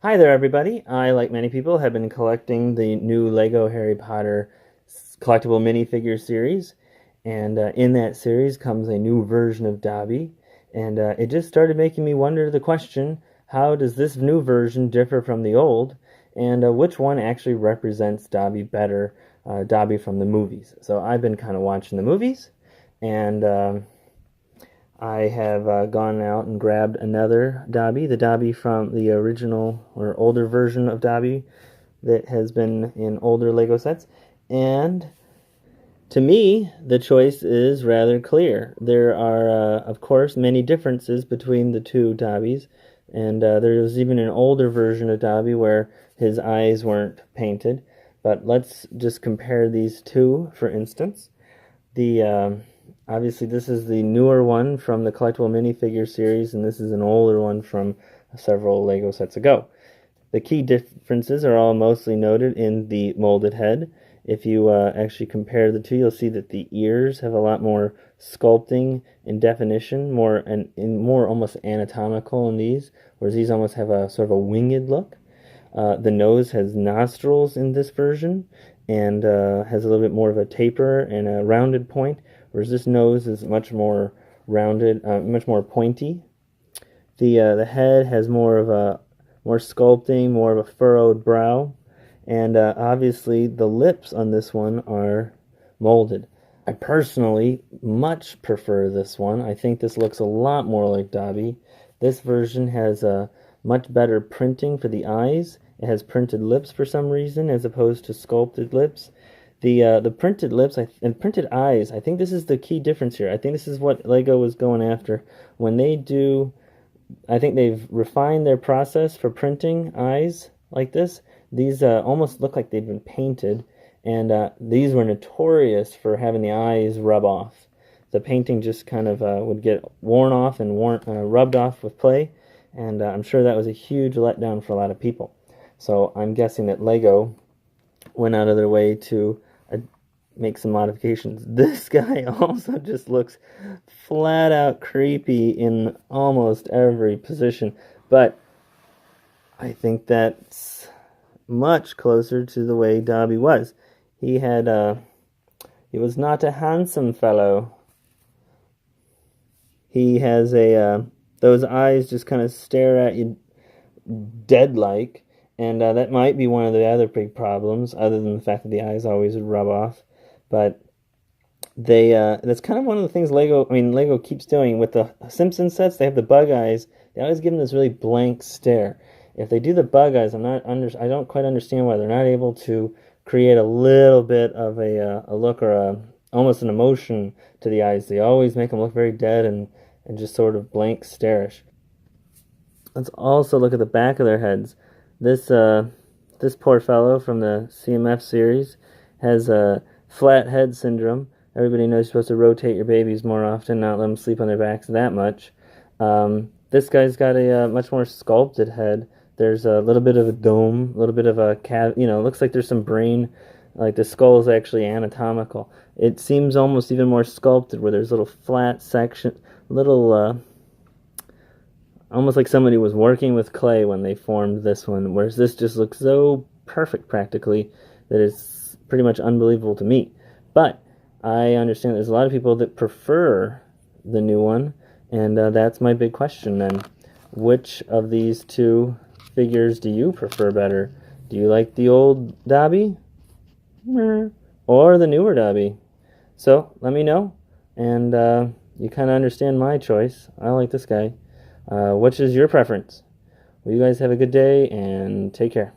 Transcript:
Hi there, everybody. I, like many people, have been collecting the new Lego Harry Potter Collectible Minifigure Series, and in that series comes a new version of Dobby, and it just started making me wonder the question, how does this new version differ from the old, and which one actually represents Dobby better, Dobby from the movies? So I've been kind of watching the movies, and I have gone out and grabbed another Dobby, the Dobby from the original or older version of Dobby that has been in older Lego sets. And to me, the choice is rather clear. There are, of course, many differences between the two Dobbies, and there was even an older version of Dobby where his eyes weren't painted. But let's just compare these two, for instance. The Obviously, this is the newer one from the Collectible Minifigure Series, and this is an older one from several Lego sets ago. The key differences are all mostly noted in the molded head. If you actually compare the two, you'll see that the ears have a lot more sculpting and definition, more almost anatomical in these, whereas these almost have a sort of a winged look. The nose has nostrils in this version and has a little bit more of a taper and a rounded point, whereas this nose is much more rounded, much more pointy. The head has more sculpting, more of a furrowed brow, and obviously the lips on this one are molded. I personally much prefer this one. I think this looks a lot more like Dobby. This version has a much better printing for the eyes. It has printed lips for some reason as opposed to sculpted lips. The printed lips and printed eyes, I think this is the key difference here. I think this is what Lego was going after. When they do, I think they've refined their process for printing eyes like this. These almost look like they've been painted, and these were notorious for having the eyes rub off. The painting just kind of would get worn off and rubbed off with play, and I'm sure that was a huge letdown for a lot of people. So I'm guessing that Lego went out of their way to make some modifications. This guy also just looks flat out creepy in almost every position, but I think that's much closer to the way Dobby was. He was not a handsome fellow. He has those eyes just kind of stare at you dead-like, and that might be one of the other big problems, other than the fact that the eyes always rub off. But that's kind of one of the things Lego keeps doing with the Simpsons sets. They have the bug eyes. They always give them this really blank stare. If they do the bug eyes, I don't quite understand why they're not able to create a little bit of a look or almost an emotion to the eyes. They always make them look very dead and just sort of blank starish. Let's also look at the back of their heads. This poor fellow from the CMF series has a flat head syndrome. Everybody knows you're supposed to rotate your babies more often, not let them sleep on their backs that much. This guy's got a much more sculpted head. There's a little bit of a dome, a little bit of a looks like there's some brain, like the skull is actually anatomical. It seems almost even more sculpted, where there's little flat section, almost like somebody was working with clay when they formed this one, whereas this just looks so perfect practically that it's pretty much unbelievable to me. But I understand there's a lot of people that prefer the new one, and that's my big question then. Which of these two figures do you prefer better? Do you like the old Dobby or the newer Dobby? So let me know, and you kind of understand my choice. I like this guy. Which is your preference? Well, you guys have a good day and take care.